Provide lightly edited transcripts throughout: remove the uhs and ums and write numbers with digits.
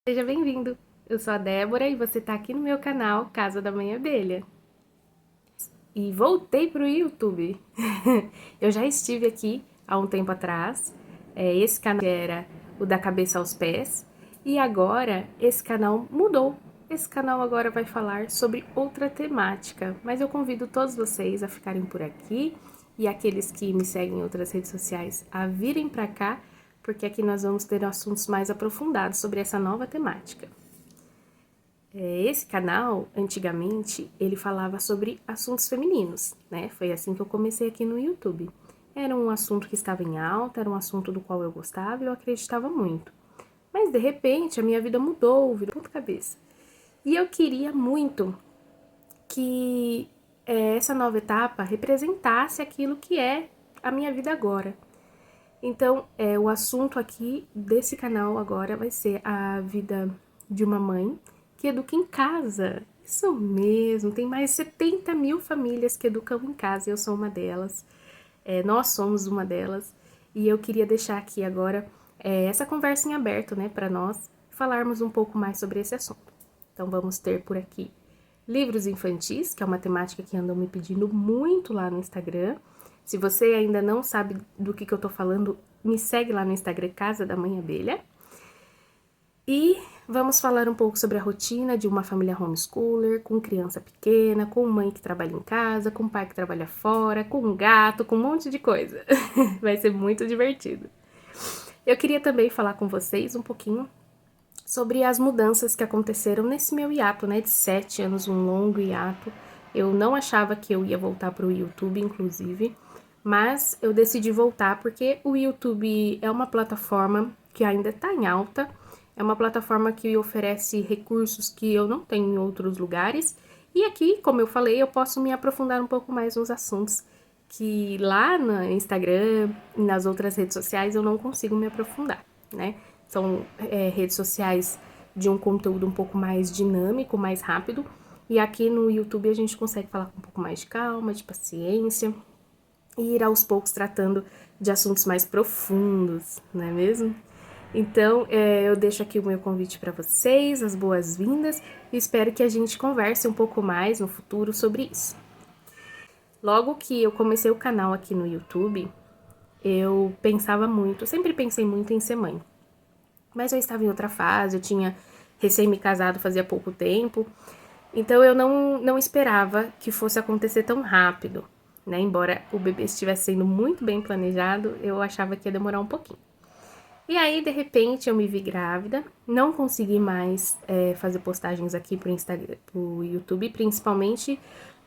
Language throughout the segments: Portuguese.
Seja bem-vindo! Eu sou a Débora e você tá aqui no meu canal Casa da Mãe Abelha. E voltei pro YouTube. Eu já estive aqui há um tempo atrás. Esse canal era o da cabeça aos pés. E agora esse canal mudou. Esse canal agora vai falar sobre outra temática. Mas eu convido todos vocês a ficarem por aqui e aqueles que me seguem em outras redes sociais a virem pra cá, porque aqui nós vamos ter assuntos mais aprofundados sobre essa nova temática. Esse canal, antigamente, ele falava sobre assuntos femininos, né? Foi assim que eu comecei aqui no YouTube. Era um assunto que estava em alta, era um assunto do qual eu gostava e eu acreditava muito. Mas, de repente, a minha vida mudou, virou ponta cabeça. E eu queria muito que essa nova etapa representasse aquilo que é a minha vida agora. Então, o assunto aqui desse canal agora vai ser a vida de uma mãe que educa em casa. Isso mesmo, tem mais de 70 mil famílias que educam em casa e eu sou uma delas. Nós somos uma delas. E eu queria deixar aqui agora essa conversa em aberto, né, para nós falarmos um pouco mais sobre esse assunto. Então, vamos ter por aqui livros infantis, que é uma temática que andam me pedindo muito lá no Instagram. Se você ainda não sabe do que eu tô falando, me segue lá no Instagram Casa da Mãe Abelha. E vamos falar um pouco sobre a rotina de uma família homeschooler, com criança pequena, com mãe que trabalha em casa, com pai que trabalha fora, com um gato, com um monte de coisa. Vai ser muito divertido. Eu queria também falar com vocês um pouquinho sobre as mudanças que aconteceram nesse meu hiato, né, de 7 anos, um longo hiato. Eu não achava que eu ia voltar para o YouTube, inclusive, mas eu decidi voltar porque o YouTube é uma plataforma que ainda está em alta, é uma plataforma que oferece recursos que eu não tenho em outros lugares, e aqui, como eu falei, eu posso me aprofundar um pouco mais nos assuntos que lá no Instagram e nas outras redes sociais eu não consigo me aprofundar, né? São redes sociais de um conteúdo um pouco mais dinâmico, mais rápido, e aqui no YouTube a gente consegue falar com um pouco mais de calma, de paciência, e ir aos poucos tratando de assuntos mais profundos, não é mesmo? Então, eu deixo aqui o meu convite para vocês, as boas-vindas, e espero que a gente converse um pouco mais no futuro sobre isso. Logo que eu comecei o canal aqui no YouTube, eu pensava muito, sempre pensei muito em ser mãe. Mas eu estava em outra fase, eu tinha recém me casado fazia pouco tempo, então eu não esperava que fosse acontecer tão rápido, né? Embora o bebê estivesse sendo muito bem planejado, eu achava que ia demorar um pouquinho. E aí, de repente, eu me vi grávida, não consegui mais fazer postagens aqui pro Instagram, pro YouTube, principalmente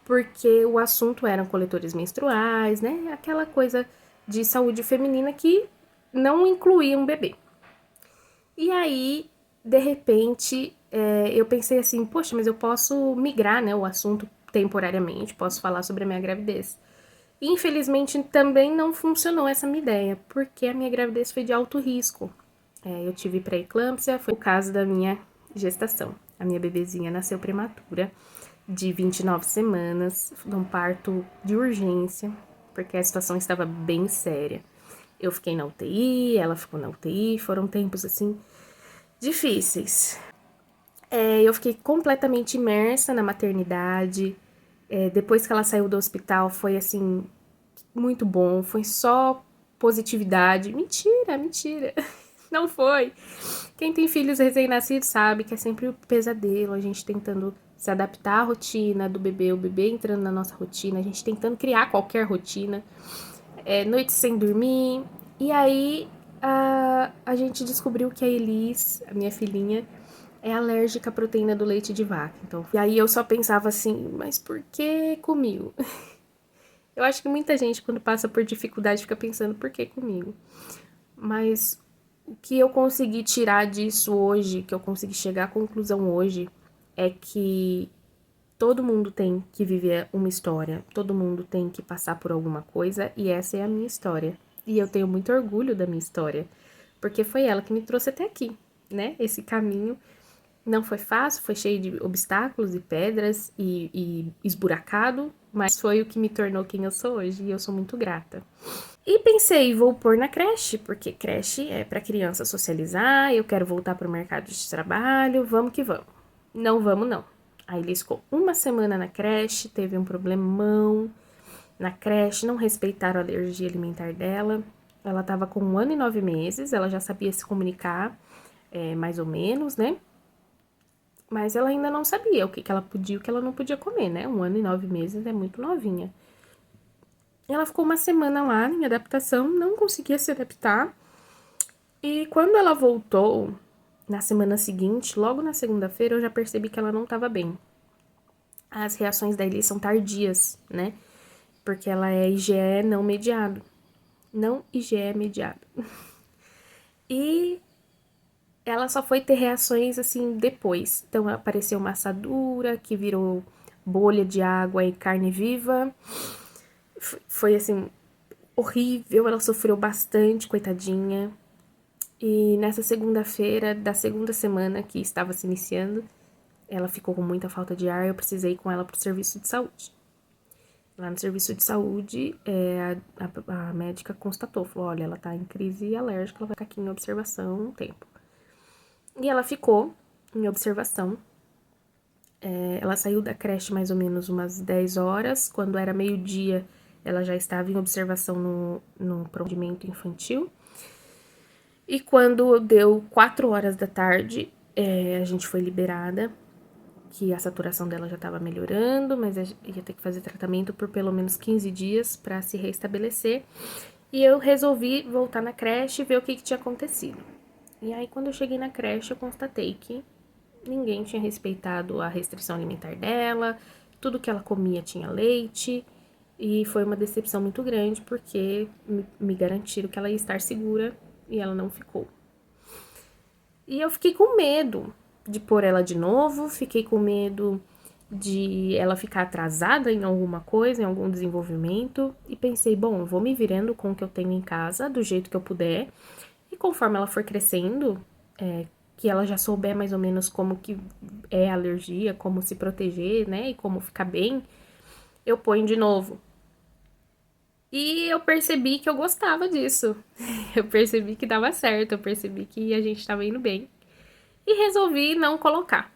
porque o assunto eram coletores menstruais, né? Aquela coisa de saúde feminina que não incluía um bebê. E aí, de repente, eu pensei assim, poxa, mas eu posso migrar, né, o assunto temporariamente, posso falar sobre a minha gravidez. E, infelizmente, também não funcionou essa minha ideia, porque a minha gravidez foi de alto risco. Eu tive pré-eclâmpsia, foi o caso da minha gestação. A minha bebezinha nasceu prematura, de 29 semanas, num parto de urgência, porque a situação estava bem séria. Eu fiquei na UTI, ela ficou na UTI, foram tempos assim difíceis. Eu fiquei completamente imersa na maternidade. Depois que ela saiu do hospital, foi assim, muito bom. Foi só positividade. Mentira, mentira. Não foi. Quem tem filhos recém-nascidos sabe que é sempre um pesadelo. A gente tentando se adaptar à rotina do bebê, o bebê entrando na nossa rotina, a gente tentando criar qualquer rotina. Noites sem dormir. E aí a gente descobriu que a Elis, a minha filhinha, é alérgica à proteína do leite de vaca. Então, e aí eu só pensava assim, mas por que comigo? Eu acho que muita gente, quando passa por dificuldade, fica pensando, por que comigo? Mas o que eu consegui tirar disso hoje, que eu consegui chegar à conclusão hoje, é que todo mundo tem que viver uma história, todo mundo tem que passar por alguma coisa, e essa é a minha história. E eu tenho muito orgulho da minha história, porque foi ela que me trouxe até aqui, né? Esse caminho não foi fácil, foi cheio de obstáculos e pedras e esburacado, mas foi o que me tornou quem eu sou hoje e eu sou muito grata. E pensei, vou pôr na creche, porque creche é para criança socializar, eu quero voltar pro mercado de trabalho, vamos que vamos. Não vamos, não. Aí ele ficou uma semana na creche, teve um problemão na creche, não respeitaram a alergia alimentar dela. Ela tava com 1 ano e 9 meses, ela já sabia se comunicar, mais ou menos, né? Mas ela ainda não sabia o que ela podia e o que ela não podia comer, né? 1 ano e 9 meses é muito novinha. Ela ficou uma semana lá em adaptação, não conseguia se adaptar. E quando ela voltou, na semana seguinte, logo na segunda-feira, eu já percebi que ela não estava bem. As reações da Elis são tardias, né? Porque ela é IgE não mediado. Não IgE mediado. E ela só foi ter reações assim depois. Então apareceu uma assadura que virou bolha de água e carne viva. Foi assim, horrível. Ela sofreu bastante, coitadinha. E nessa segunda-feira da segunda semana que estava se iniciando, ela ficou com muita falta de ar, eu precisei ir com ela pro serviço de saúde. Lá no serviço de saúde, a médica constatou, falou, olha, ela tá em crise alérgica, ela vai ficar aqui em observação um tempo. E ela ficou em observação. Ela saiu da creche mais ou menos umas 10 horas, quando era meio-dia, ela já estava em observação no pronto-atendimento infantil. E quando deu 4 horas da tarde, a gente foi liberada, que a saturação dela já estava melhorando, mas ia ter que fazer tratamento por pelo menos 15 dias para se restabelecer. E eu resolvi voltar na creche e ver o que tinha acontecido. E aí, quando eu cheguei na creche, eu constatei que ninguém tinha respeitado a restrição alimentar dela, tudo que ela comia tinha leite, e foi uma decepção muito grande, porque me garantiram que ela ia estar segura e ela não ficou. E eu fiquei com medo de pôr ela de novo, fiquei com medo de ela ficar atrasada em alguma coisa, em algum desenvolvimento, e pensei, bom, eu vou me virando com o que eu tenho em casa, do jeito que eu puder, e conforme ela for crescendo, que ela já souber mais ou menos como que é a alergia, como se proteger, né, e como ficar bem, eu ponho de novo. E eu percebi que eu gostava disso. Eu percebi que dava certo, eu percebi que a gente tava indo bem. E resolvi não colocar.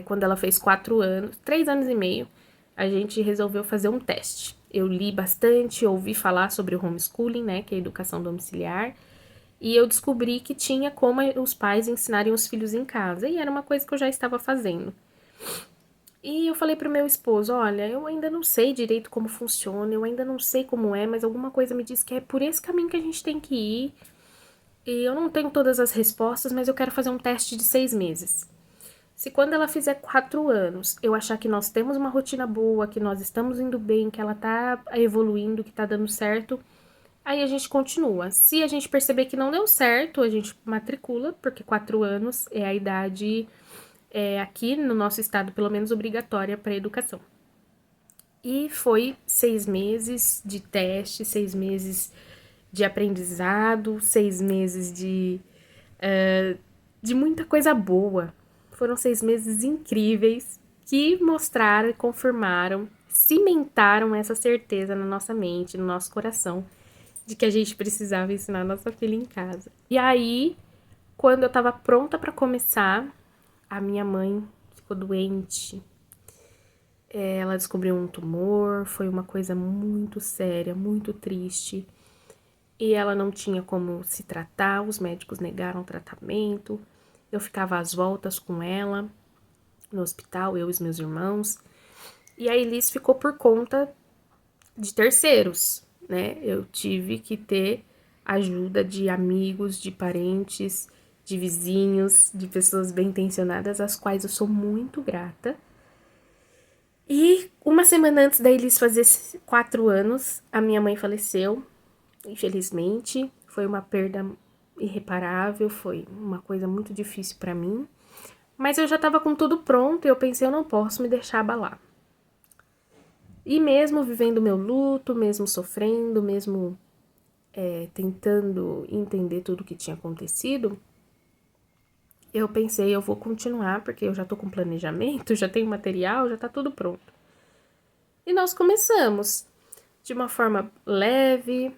Quando ela fez 4 anos, 3 anos e meio, a gente resolveu fazer um teste. Eu li bastante, ouvi falar sobre o homeschooling, né, que é a educação domiciliar, e eu descobri que tinha como os pais ensinarem os filhos em casa, e era uma coisa que eu já estava fazendo. E eu falei pro meu esposo, olha, eu ainda não sei direito como funciona, eu ainda não sei como é, mas alguma coisa me diz que é por esse caminho que a gente tem que ir. E eu não tenho todas as respostas, mas eu quero fazer um teste de 6 meses. Se quando ela fizer 4 anos, eu achar que nós temos uma rotina boa, que nós estamos indo bem, que ela tá evoluindo, que tá dando certo, aí a gente continua. Se a gente perceber que não deu certo, a gente matricula, porque 4 anos é a idade, aqui no nosso estado, pelo menos obrigatória para educação. E foi 6 meses de teste, 6 meses de aprendizado, 6 meses de muita coisa boa. Foram 6 meses incríveis que mostraram e confirmaram, cimentaram essa certeza na nossa mente, no nosso coração, de que a gente precisava ensinar a nossa filha em casa. E aí, quando eu tava pronta para começar, a minha mãe ficou doente. Ela descobriu um tumor, foi uma coisa muito séria, muito triste. E ela não tinha como se tratar, os médicos negaram o tratamento. Eu ficava às voltas com ela no hospital, eu e os meus irmãos. E a Elis ficou por conta de terceiros, né? Eu tive que ter ajuda de amigos, de parentes, de vizinhos, de pessoas bem intencionadas, às quais eu sou muito grata. E uma semana antes da Elis fazer 4 anos, a minha mãe faleceu, infelizmente. Foi uma perda irreparável, foi uma coisa muito difícil para mim. Mas eu já estava com tudo pronto e eu pensei, eu não posso me deixar abalar. E mesmo vivendo meu luto, mesmo sofrendo, mesmo tentando entender tudo o que tinha acontecido, eu pensei, eu vou continuar, porque eu já tô com planejamento, já tenho material, já tá tudo pronto. E nós começamos. de uma forma leve,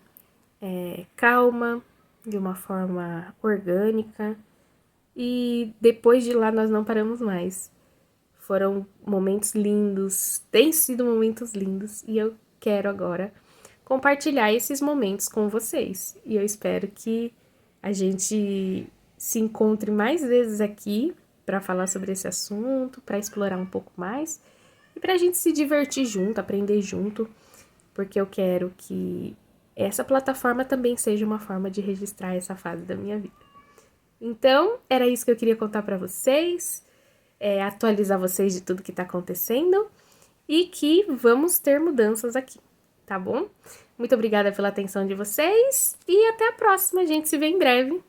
calma, de uma forma orgânica. E depois de lá nós não paramos mais. Foram momentos lindos, têm sido momentos lindos e eu quero agora compartilhar esses momentos com vocês. E eu espero que a gente se encontre mais vezes aqui para falar sobre esse assunto, para explorar um pouco mais e para a gente se divertir junto, aprender junto, porque eu quero que essa plataforma também seja uma forma de registrar essa fase da minha vida. Então, era isso que eu queria contar para vocês, atualizar vocês de tudo que tá acontecendo e que vamos ter mudanças aqui, tá bom? Muito obrigada pela atenção de vocês e até a próxima, a gente se vê em breve.